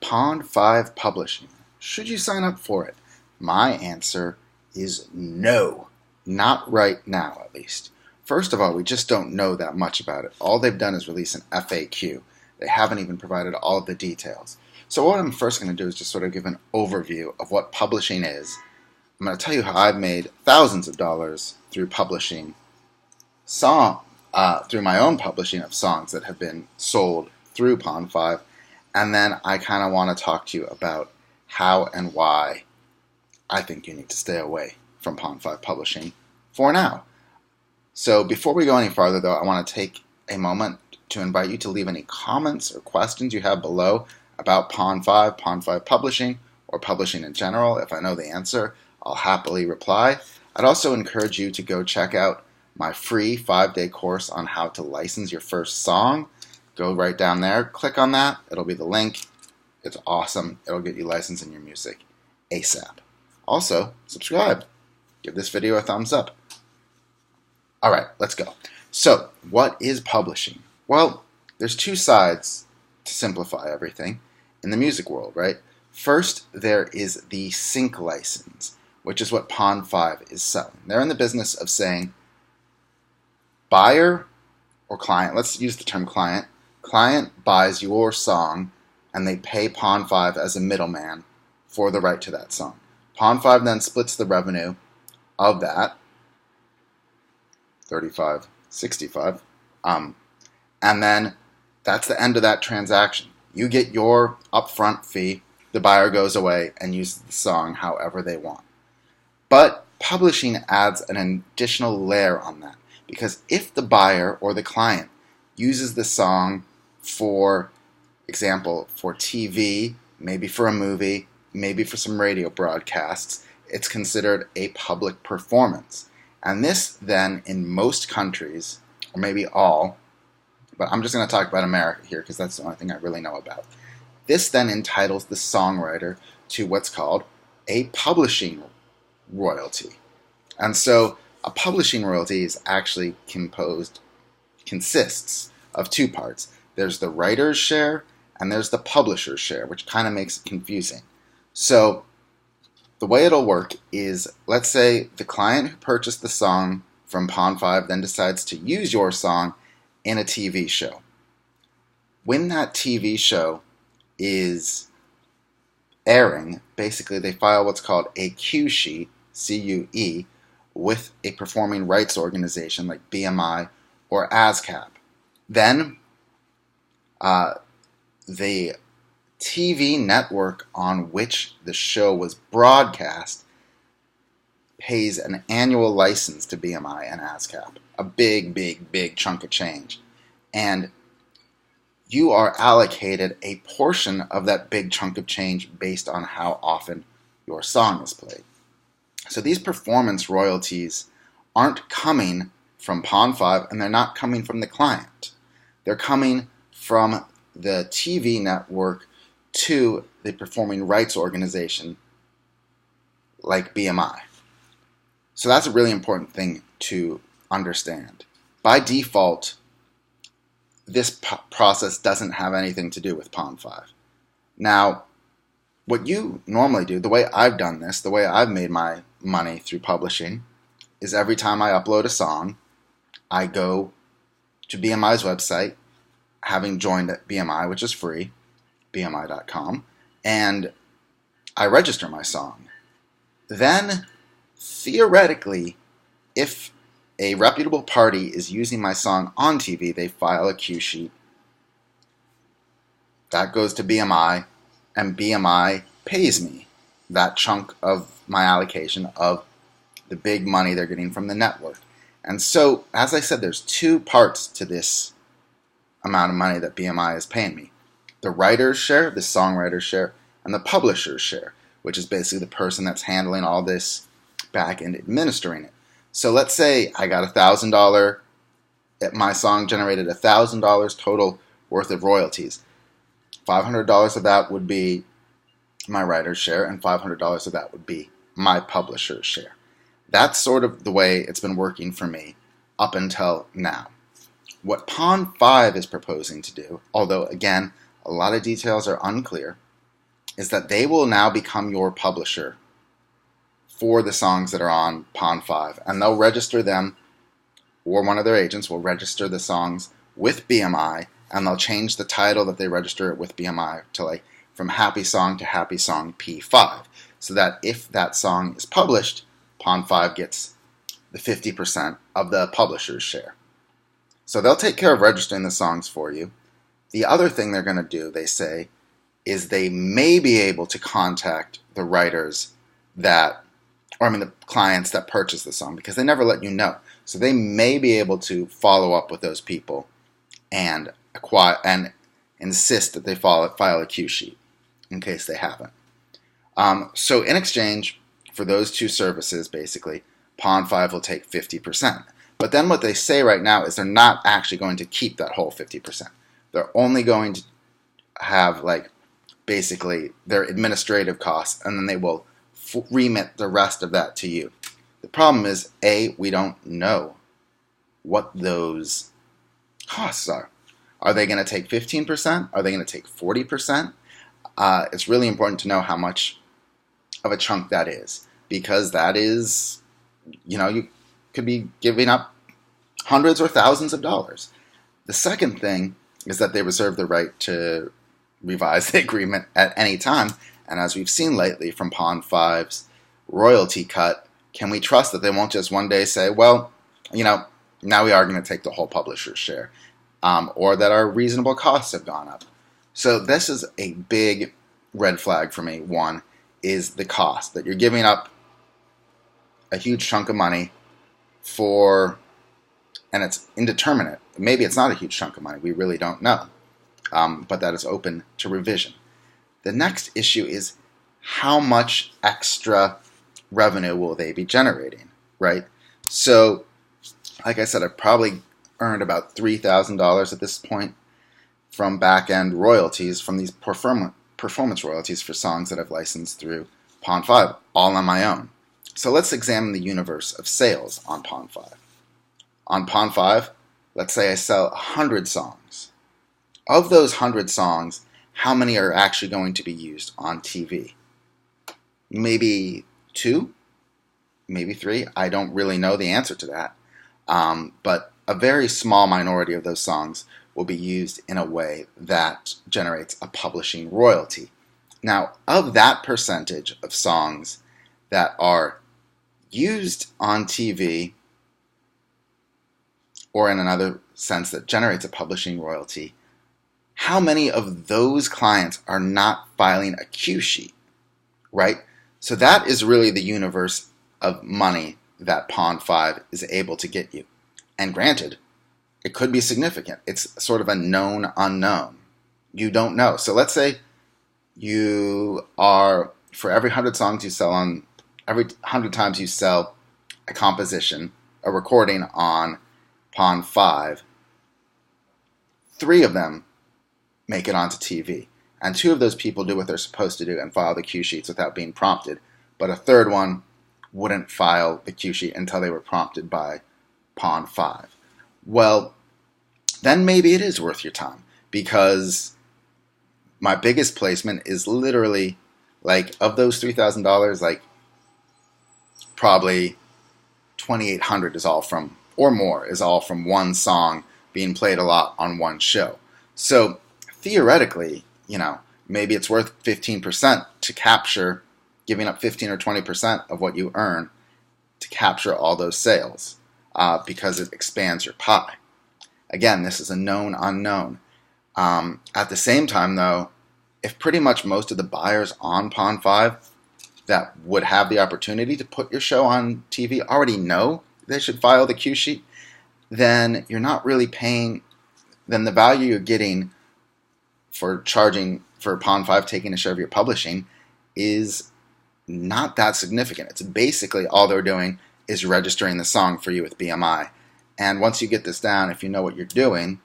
Pond 5 Publishing. Should you sign up for it? My answer is no. Not right now, at least. First of all, we just don't know that much about it. All they've done is release an FAQ. They haven't even provided all of the details. So what I'm first going to do is just sort of give an overview of what publishing is. I'm going to tell you how I've made thousands of dollars through publishing through my own publishing of songs that have been sold through Pond 5. And then I kind of want to talk to you about how and why I think you need to stay away from Pond 5 Publishing for now. So before we go any farther, though, I want to take a moment to invite you to leave any comments or questions you have below about Pond 5 Publishing, or publishing in general. If I know the answer, I'll happily reply. I'd also encourage you to go check out my free 5-day course on how to license your first song. Go right down there, click on that, it'll be the link. It's awesome. It'll get you licensing your music ASAP. Also, subscribe. Give this video a thumbs up. Alright, let's go. So, what is publishing? Well, there's two sides to simplify everything in the music world, right? First, there is the sync license, which is what Pond 5 is selling. They're in the business of saying, buyer or client, let's use the term client, client buys your song and they pay Pond 5 as a middleman for the right to that song. Pond 5 then splits the revenue of that, 35, 65, and then that's the end of that transaction. You get your upfront fee, the buyer goes away and uses the song however they want. But publishing adds an additional layer on that, because if the buyer or the client uses the song, for example, for TV, maybe for a movie, maybe for some radio broadcasts, it's considered a public performance. And this then, in most countries, or maybe all, but I'm just going to talk about America here because that's the only thing I really know about. This then entitles the songwriter to what's called a publishing royalty. And so a publishing royalty is actually consists of two parts. There's the writer's share and there's the publisher's share, which kind of makes it confusing. So the way it'll work is, let's say the client who purchased the song from Pond 5 then decides to use your song in a TV show. When that TV show is airing, basically they file what's called a cue sheet, CUE, with a performing rights organization like BMI or ASCAP. Then the TV network on which the show was broadcast pays an annual license to BMI and ASCAP. A big, big, big chunk of change. And you are allocated a portion of that big chunk of change based on how often your song is played. So these performance royalties aren't coming from Pond 5, and they're not coming from the client. They're coming from the TV network to the performing rights organization like BMI. So that's a really important thing to understand. By default, this process doesn't have anything to do with Pond 5. Now, what you normally do, the way I've done this, the way I've made my money through publishing, is every time I upload a song, I go to BMI's website, having joined at BMI, which is free, bmi.com, and I register my song. Then, theoretically, if a reputable party is using my song on TV, they file a cue sheet. That goes to BMI, and BMI pays me that chunk of my allocation of the big money they're getting from the network. And so, as I said, there's two parts to this amount of money that BMI is paying me. The writer's share, the songwriter's share, and the publisher's share, which is basically the person that's handling all this back and administering it. So let's say I got $1,000, my song generated $1,000 total worth of royalties. $500 of that would be my writer's share, and $500 of that would be my publisher's share. That's sort of the way it's been working for me up until now. What Pond 5 is proposing to do, although again, a lot of details are unclear, is that they will now become your publisher for the songs that are on Pond5, and they'll register them, or one of their agents will register the songs with BMI, and they'll change the title that they register it with BMI to like from Happy Song to Happy Song P5, so that if that song is published, Pond5 gets the 50% of the publisher's share. So they'll take care of registering the songs for you. The other thing they're going to do, they say, is they may be able to contact the writers the clients that purchase the song, because they never let you know. So they may be able to follow up with those people and acquire and insist that they file a cue sheet in case they haven't. So in exchange for those two services, basically, Pond5 will take 50%. But then what they say right now is they're not actually going to keep that whole 50%. They're only going to have basically their administrative costs, and then they will remit the rest of that to you. The problem is, A, we don't know what those costs are. Are they going to take 15%? Are they going to take 40%? It's really important to know how much of a chunk that is, because that is, you could be giving up hundreds or thousands of dollars. The second thing is that they reserve the right to revise the agreement at any time. And as we've seen lately from Pond5's royalty cut, can we trust that they won't just one day say, well, now we are going to take the whole publisher's share, or that our reasonable costs have gone up? So this is a big red flag for me. One is the cost, that you're giving up a huge chunk of money and it's indeterminate. Maybe it's not a huge chunk of money. We really don't know. But that is open to revision. The next issue is how much extra revenue will they be generating, right? So, like I said, I've probably earned about $3,000 at this point from back-end royalties, from these performance royalties for songs that I've licensed through Pond5, all on my own. So let's examine the universe of sales on Pond5. On Pond5, let's say I sell 100 songs. Of those 100 songs, how many are actually going to be used on TV? Maybe 2? Maybe 3? I don't really know the answer to that. But a very small minority of those songs will be used in a way that generates a publishing royalty. Now, of that percentage of songs that are used on TV, or in another sense that generates a publishing royalty, how many of those clients are not filing a cue sheet, right? So that is really the universe of money that Pond5 is able to get you. And granted, it could be significant. It's sort of a known unknown. You don't know. So let's say for every 100 songs you sell every 100 times you sell a composition, a recording on Pond5, 3 of them make it onto TV. And 2 of those people do what they're supposed to do and file the cue sheets without being prompted. But a third one wouldn't file the cue sheet until they were prompted by Pond5. Well, then maybe it is worth your time, because my biggest placement is literally, of those $3,000, probably $2,800 is all from, or more, is all from one song being played a lot on one show. So theoretically, maybe it's worth 15% to capture, giving up 15 or 20% of what you earn to capture all those sales, because it expands your pie. Again, this is a known unknown. At the same time, though, if pretty much most of the buyers on Pond5 that would have the opportunity to put your show on TV already know they should file the cue sheet, then you're not really paying, then the value you're getting for charging for Pond5 taking a share of your publishing is not that significant. It's basically all they're doing is registering the song for you with BMI. And once you get this down, if you know what you're doing,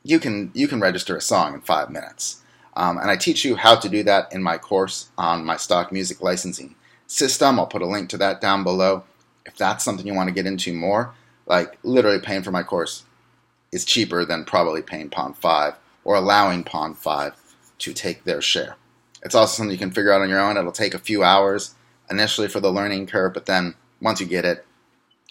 you can register a song in 5 minutes. And I teach you how to do that in my course on my stock music licensing system. I'll put a link to that down below. If that's something you want to get into more, literally paying for my course is cheaper than probably paying Pond5 or allowing Pond5 to take their share. It's also something you can figure out on your own. It'll take a few hours initially for the learning curve, but then once you get it,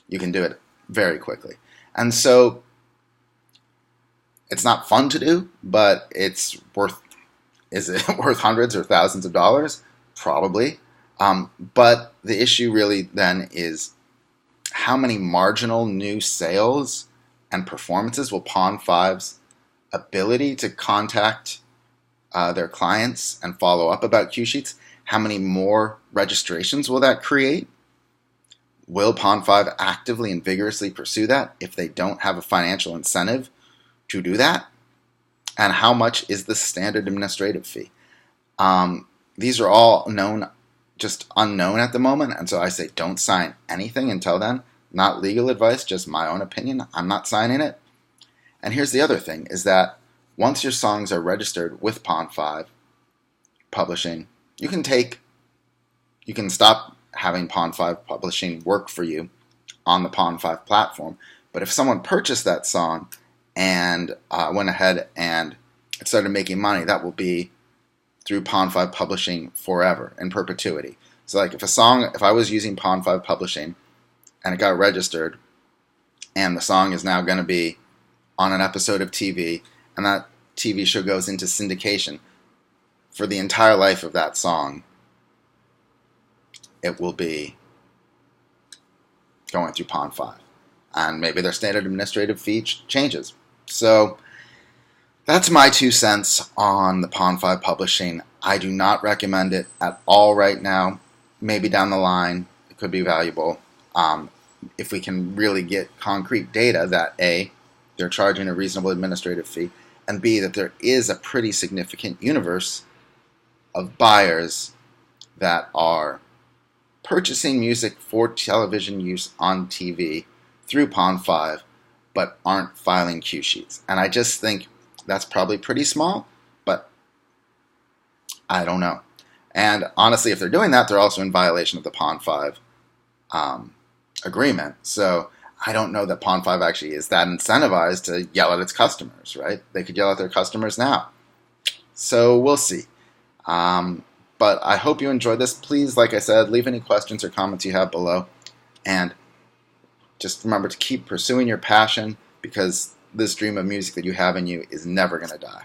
you can do it very quickly. And so it's not fun to do, but it's worth, is it worth hundreds or thousands of dollars? Probably. But the issue really then is how many marginal new sales and performances will Pond5's ability to contact their clients and follow up about cue sheets, how many more registrations will that create? Will Pond5 actively and vigorously pursue that if they don't have a financial incentive to do that? And how much is the standard administrative fee? These are all just unknown at the moment, and so I say don't sign anything until then. Not legal advice, just my own opinion. I'm not signing it. And here's the other thing, is that once your songs are registered with Pond5 Publishing, you can stop having Pond5 Publishing work for you on the Pond5 platform. But if someone purchased that song and went ahead and started making money, that will be through Pond5 Publishing forever, in perpetuity. So like if I was using Pond5 Publishing and it got registered and the song is now going to be on an episode of TV and that TV show goes into syndication, for the entire life of that song, it will be going through Pond5. And maybe their standard administrative fee changes. So that's my 2 cents on the Pond5 Publishing. I do not recommend it at all right now. Maybe down the line it could be valuable if we can really get concrete data that A, they're charging a reasonable administrative fee, and B, that there is a pretty significant universe of buyers that are purchasing music for television use on TV through Pond5, but aren't filing cue sheets. And I just think that's probably pretty small, but I don't know. And honestly, if they're doing that, they're also in violation of the Pond5 agreement. So I don't know that Pond5 actually is that incentivized to yell at its customers, right? They could yell at their customers now. So we'll see. But I hope you enjoyed this. Please, like I said, leave any questions or comments you have below. And just remember to keep pursuing your passion, because this dream of music that you have in you is never going to die.